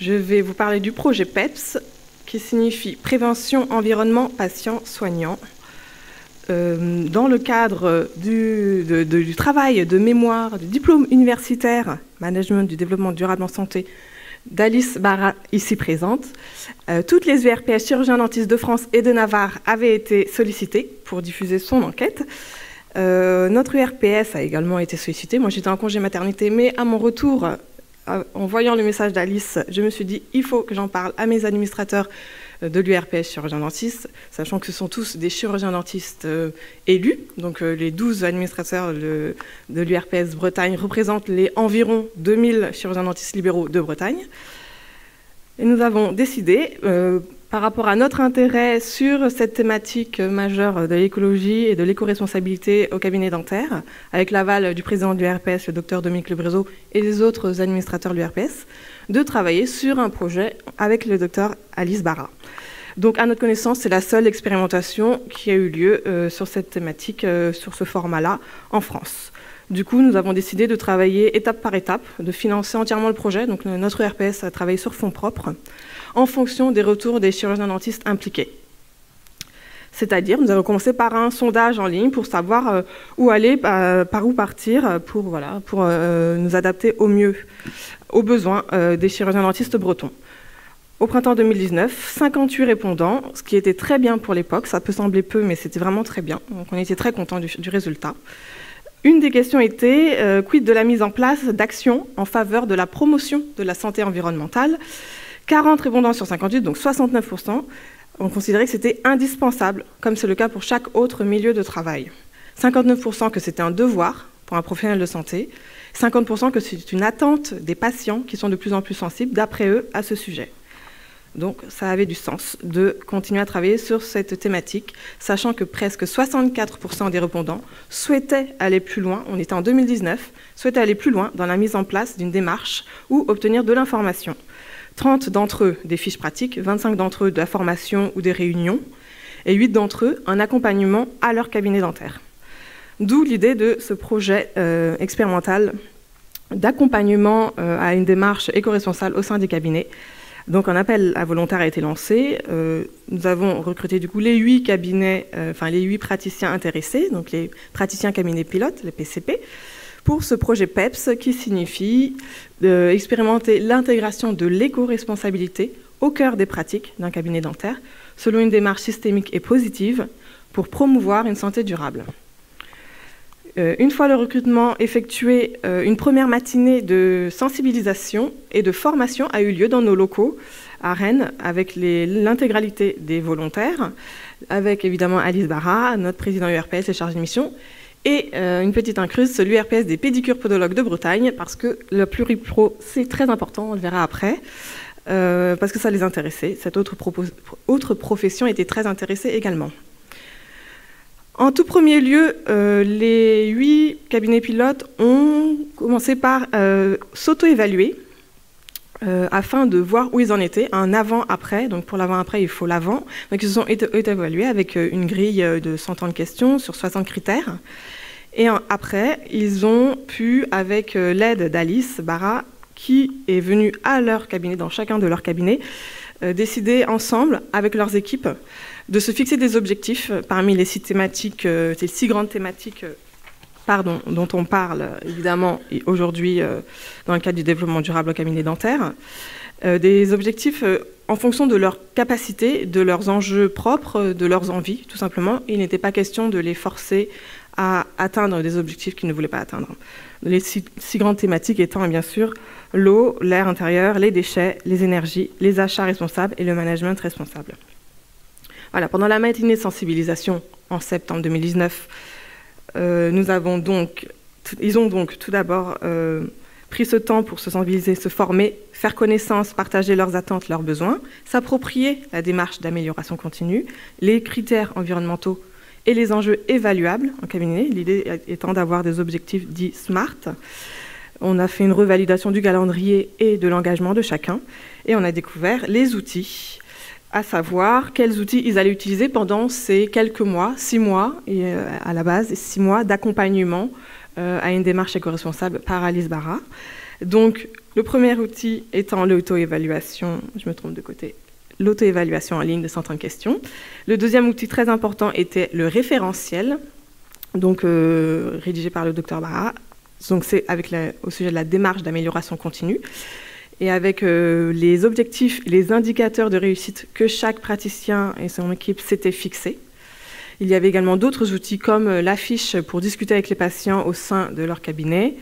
Je vais vous parler du projet PEPS, qui signifie Prévention, Environnement, Patient, Soignant. Dans le cadre du travail de mémoire, du diplôme universitaire, Management du développement durable en santé, d'Alice Barra, ici présente, toutes les URPS chirurgiens-dentistes de France et de Navarre avaient été sollicitées pour diffuser son enquête. Notre URPS a également été sollicitée. Moi, j'étais en congé maternité, mais à mon retour, en voyant le message d'Alice, je me suis dit, il faut que j'en parle à mes administrateurs de l'URPS chirurgiens-dentistes, sachant que ce sont tous des chirurgiens-dentistes élus. Donc les 12 administrateurs de l'URPS Bretagne représentent les environ 2000 chirurgiens-dentistes libéraux de Bretagne. Et nous avons décidé, par rapport à notre intérêt sur cette thématique majeure de l'écologie et de l'éco-responsabilité au cabinet dentaire, avec l'aval du président de l'URPS, le docteur Dominique Lebrezo, et des autres administrateurs de l'URPS, de travailler sur un projet avec le docteur Alice Barra. Donc, à notre connaissance, c'est la seule expérimentation qui a eu lieu sur cette thématique, sur ce format-là, en France. Du coup, nous avons décidé de travailler étape par étape, de financer entièrement le projet. Donc, notre URPS a travaillé sur fonds propres, en fonction des retours des chirurgiens-dentistes impliqués. C'est-à-dire, nous avons commencé par un sondage en ligne pour savoir où aller, par où partir, pour nous adapter au mieux aux besoins des chirurgiens-dentistes bretons. Au printemps 2019, 58 répondants, ce qui était très bien pour l'époque. Ça peut sembler peu, mais c'était vraiment très bien. Donc, on était très contents du résultat. Une des questions était quid de la mise en place d'actions en faveur de la promotion de la santé environnementale. 40 répondants sur 58, donc 69%, ont considéré que c'était indispensable, comme c'est le cas pour chaque autre milieu de travail. 59% que c'était un devoir pour un professionnel de santé, 50% que c'est une attente des patients qui sont de plus en plus sensibles, d'après eux, à ce sujet. Donc, ça avait du sens de continuer à travailler sur cette thématique, sachant que presque 64% des répondants souhaitaient aller plus loin, on était en 2019, souhaitaient aller plus loin dans la mise en place d'une démarche ou obtenir de l'information. 30 d'entre eux des fiches pratiques, 25 d'entre eux de la formation ou des réunions, et 8 d'entre eux un accompagnement à leur cabinet dentaire. D'où l'idée de ce projet expérimental d'accompagnement à une démarche éco-responsable au sein des cabinets. Donc un appel à volontaires a été lancé. Nous avons recruté du coup les 8 cabinets, les 8 praticiens intéressés, donc les praticiens cabinets pilotes, les PCP, pour ce projet PEPS qui signifie expérimenter l'intégration de l'éco-responsabilité au cœur des pratiques d'un cabinet dentaire, selon une démarche systémique et positive pour promouvoir une santé durable. Une fois le recrutement effectué, une première matinée de sensibilisation et de formation a eu lieu dans nos locaux à Rennes avec l'intégralité des volontaires, avec évidemment Alice Barra, notre président URPS et chargé de mission, et une petite incruse, l'URPS des pédicures podologues de Bretagne, parce que le pluripro, c'est très important, on le verra après, parce que ça les intéressait. Cette autre profession était très intéressée également. En tout premier lieu, les 8 cabinets pilotes ont commencé par s'auto-évaluer afin de voir où ils en étaient, un avant-après. Donc pour l'avant-après, il faut l'avant. Donc ils se sont évalués avec une grille de 100 ans de questions sur 60 critères. Et après, ils ont pu, avec l'aide d'Alice Barra, qui est venue à leur cabinet, dans chacun de leurs cabinets, décider ensemble, avec leurs équipes, de se fixer des objectifs parmi les 6 thématiques, ces 6 grandes thématiques dont on parle évidemment aujourd'hui dans le cadre du développement durable au cabinet dentaire, des objectifs en fonction de leurs capacités, de leurs enjeux propres, de leurs envies, tout simplement. Il n'était pas question de les forcer à atteindre des objectifs qu'ils ne voulaient pas atteindre. Les 6 grandes thématiques étant bien sûr l'eau, l'air intérieur, les déchets, les énergies, les achats responsables et le management responsable. Voilà, pendant la matinée de sensibilisation en septembre 2019, ils ont donc tout d'abord pris ce temps pour se sensibiliser, se former, faire connaissance, partager leurs attentes, leurs besoins, s'approprier la démarche d'amélioration continue, les critères environnementaux et les enjeux évaluables en cabinet, l'idée étant d'avoir des objectifs dits SMART. On a fait une revalidation du calendrier et de l'engagement de chacun, et on a découvert les outils, à savoir quels outils ils allaient utiliser pendant ces quelques mois, 6 mois, et à la base, 6 mois d'accompagnement à une démarche éco-responsable par Alice Barra. Donc, le premier outil étant l'auto-évaluation, je me trompe de côté, l'auto-évaluation en ligne de 130 questions. Le deuxième outil très important était le référentiel, donc rédigé par le Dr Barra. Donc, c'est au sujet de la démarche d'amélioration continue et avec les objectifs, les indicateurs de réussite que chaque praticien et son équipe s'étaient fixés. Il y avait également d'autres outils comme l'affiche pour discuter avec les patients au sein de leur cabinet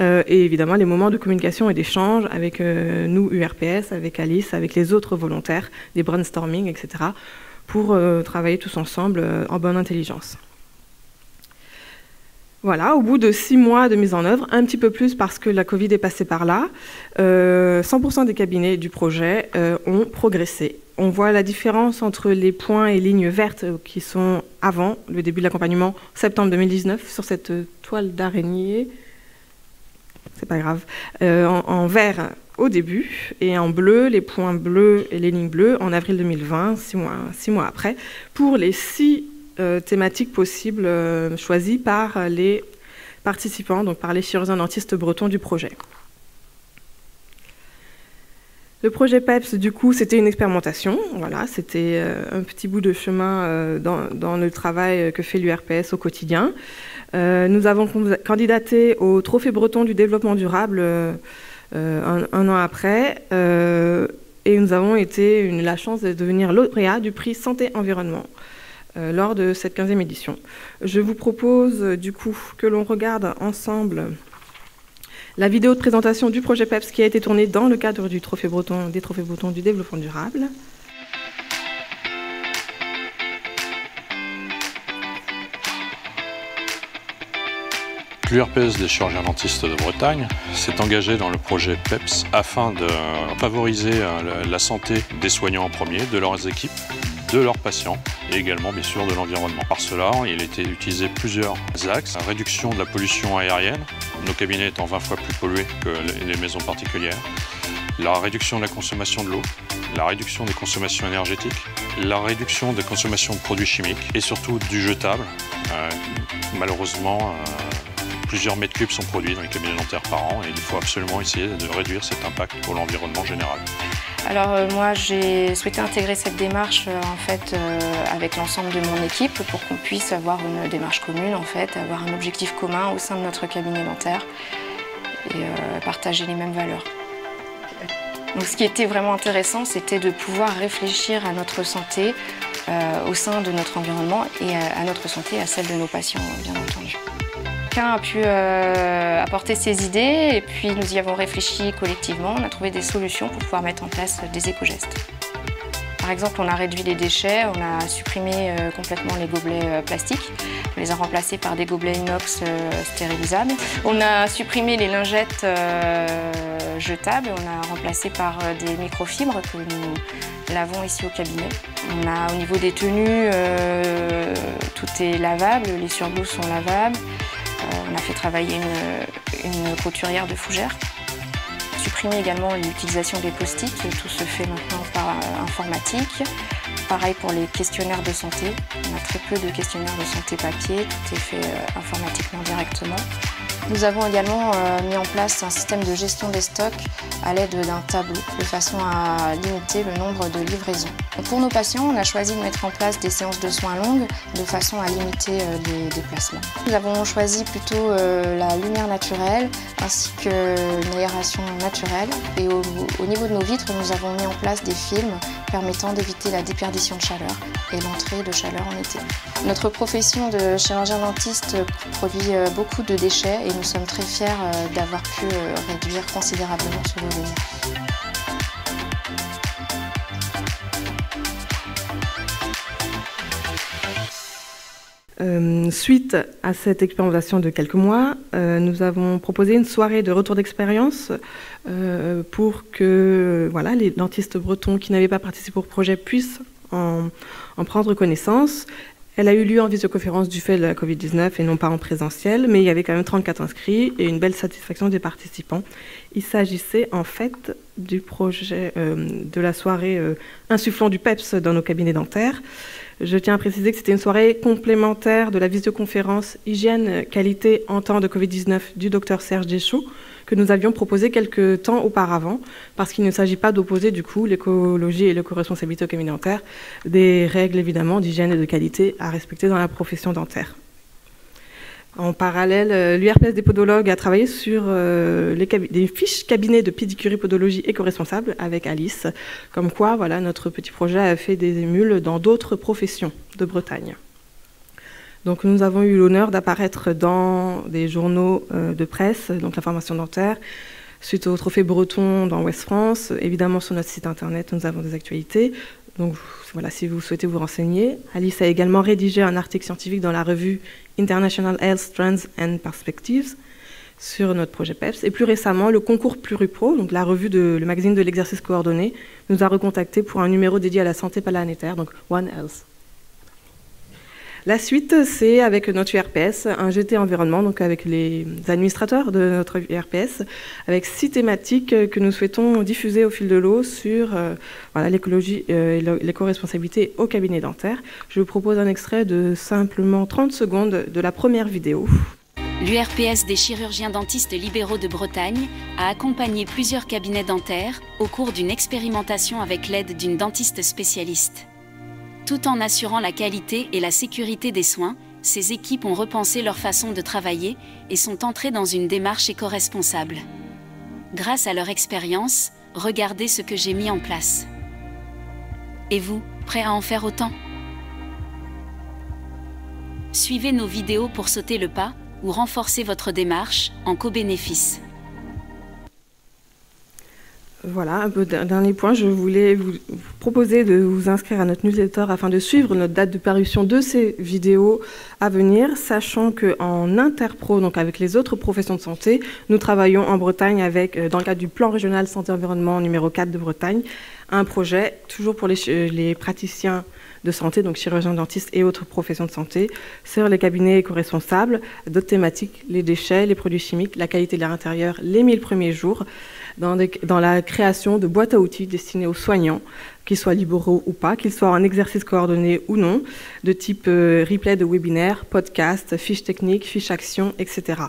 et évidemment les moments de communication et d'échange avec nous, URPS, avec Alice, avec les autres volontaires, des brainstorming, etc. pour travailler tous ensemble en bonne intelligence. Voilà, au bout de 6 mois de mise en œuvre, un petit peu plus parce que la Covid est passée par là, 100% des cabinets du projet ont progressé. On voit la différence entre les points et lignes vertes qui sont avant le début de l'accompagnement, septembre 2019, sur cette toile d'araignée, c'est pas grave, en vert au début, et en bleu, les points bleus et les lignes bleues en avril 2020, 6 mois après, pour les 6 thématiques possibles choisies par les participants, donc par les chirurgiens dentistes bretons du projet. Le projet PEPS, du coup, c'était une expérimentation. Voilà, c'était un petit bout de chemin dans le travail que fait l'URPS au quotidien. Nous avons candidaté au Trophée breton du développement durable un an après et nous avons eu la chance de devenir lauréat du prix Santé-Environnement lors de cette 15e édition. Je vous propose du coup que l'on regarde ensemble la vidéo de présentation du projet PEPS qui a été tournée dans le cadre du Trophée breton, des Trophées bretons du développement durable. L'URPS des chirurgiens dentistes de Bretagne s'est engagé dans le projet PEPS afin de favoriser la santé des soignants en premier, de leurs équipes, de leurs patients et également bien sûr de l'environnement. Par cela, il a été utilisé plusieurs axes. La réduction de la pollution aérienne, nos cabinets étant 20 fois plus pollués que les maisons particulières. La réduction de la consommation de l'eau, la réduction des consommations énergétiques, la réduction des consommations de produits chimiques et surtout du jetable. Malheureusement, plusieurs mètres cubes sont produits dans les cabinets dentaires par an et il faut absolument essayer de réduire cet impact pour l'environnement général. Alors moi j'ai souhaité intégrer cette démarche avec l'ensemble de mon équipe pour qu'on puisse avoir une démarche commune avoir un objectif commun au sein de notre cabinet dentaire et partager les mêmes valeurs. Donc ce qui était vraiment intéressant, c'était de pouvoir réfléchir à notre santé au sein de notre environnement et à notre santé, à celle de nos patients bien entendu. Chacun a pu apporter ses idées et puis nous y avons réfléchi collectivement. On a trouvé des solutions pour pouvoir mettre en place des éco-gestes. Par exemple, on a réduit les déchets, on a supprimé complètement les gobelets plastiques. On les a remplacés par des gobelets inox stérilisables. On a supprimé les lingettes jetables, on a remplacé par des microfibres que nous lavons ici au cabinet. Au niveau des tenues, tout est lavable, les surblouses sont lavables. On a fait travailler une couturière de fougères. Supprimer également l'utilisation des post-it, tout se fait maintenant par informatique. Pareil pour les questionnaires de santé. On a très peu de questionnaires de santé papier, tout est fait informatiquement directement. Nous avons également mis en place un système de gestion des stocks à l'aide d'un tableau, de façon à limiter le nombre de livraisons. Donc pour nos patients, on a choisi de mettre en place des séances de soins longues, de façon à limiter les déplacements. Nous avons choisi plutôt la lumière naturelle, ainsi que une aération naturelle. Et au niveau de nos vitres, nous avons mis en place des films permettant d'éviter la déperdition de chaleur et l'entrée de chaleur en été. Notre profession de chirurgien dentiste produit beaucoup de déchets et nous sommes très fiers d'avoir pu réduire considérablement ce volume. Suite à cette expérimentation de quelques mois, nous avons proposé une soirée de retour d'expérience pour que les dentistes bretons qui n'avaient pas participé au projet puissent en prendre connaissance. Elle a eu lieu en visioconférence du fait de la Covid-19 et non pas en présentiel, mais il y avait quand même 34 inscrits et une belle satisfaction des participants. Il s'agissait en fait du projet de la soirée insufflant du PEPS dans nos cabinets dentaires. Je tiens à préciser que c'était une soirée complémentaire de la visioconférence Hygiène, qualité en temps de Covid-19 du Dr Serge Deschaux, que nous avions proposé quelques temps auparavant, parce qu'il ne s'agit pas d'opposer du coup l'écologie et l'éco-responsabilité au cabinet dentaire, des règles évidemment d'hygiène et de qualité à respecter dans la profession dentaire. En parallèle, l'URPS des podologues a travaillé sur des fiches cabinets de pédicurie podologie éco-responsable avec Alice, comme quoi voilà, notre petit projet a fait des émules dans d'autres professions de Bretagne. Donc nous avons eu l'honneur d'apparaître dans des journaux de presse, donc l'information dentaire, suite au Trophée Breton dans Ouest France. Évidemment, sur notre site internet, nous avons des actualités. Donc voilà, si vous souhaitez vous renseigner. Alice a également rédigé un article scientifique dans la revue International Health Trends and Perspectives sur notre projet PEPS. Et plus récemment, le concours Pluripro, donc la revue le magazine de l'exercice coordonné, nous a recontactés pour un numéro dédié à la santé planétaire, donc One Health. La suite, c'est avec notre URPS, un GT environnement, donc avec les administrateurs de notre URPS, avec 6 thématiques que nous souhaitons diffuser au fil de l'eau sur voilà, l'écologie et l'éco-responsabilité au cabinet dentaire. Je vous propose un extrait de simplement 30 secondes de la première vidéo. L'URPS des chirurgiens dentistes libéraux de Bretagne a accompagné plusieurs cabinets dentaires au cours d'une expérimentation avec l'aide d'une dentiste spécialiste. Tout en assurant la qualité et la sécurité des soins, ces équipes ont repensé leur façon de travailler et sont entrées dans une démarche éco-responsable. Grâce à leur expérience, regardez ce que j'ai mis en place. Et vous, prêt à en faire autant? Suivez nos vidéos pour sauter le pas ou renforcer votre démarche en co-bénéfice. Voilà, un peu dernier point, je voulais vous proposer de vous inscrire à notre newsletter afin de suivre notre date de parution de ces vidéos à venir, sachant qu'en interpro, donc avec les autres professions de santé, nous travaillons en Bretagne avec, dans le cadre du plan régional santé-environnement numéro 4 de Bretagne, un projet toujours pour les praticiens de santé, donc chirurgiens dentistes et autres professions de santé, sur les cabinets éco-responsables, d'autres thématiques, les déchets, les produits chimiques, la qualité de l'air intérieur, les 1000 premiers jours, dans la création de boîtes à outils destinées aux soignants, qu'ils soient libéraux ou pas, qu'ils soient en exercice coordonné ou non, de type replay de webinaires, podcasts, fiches techniques, fiches actions, etc.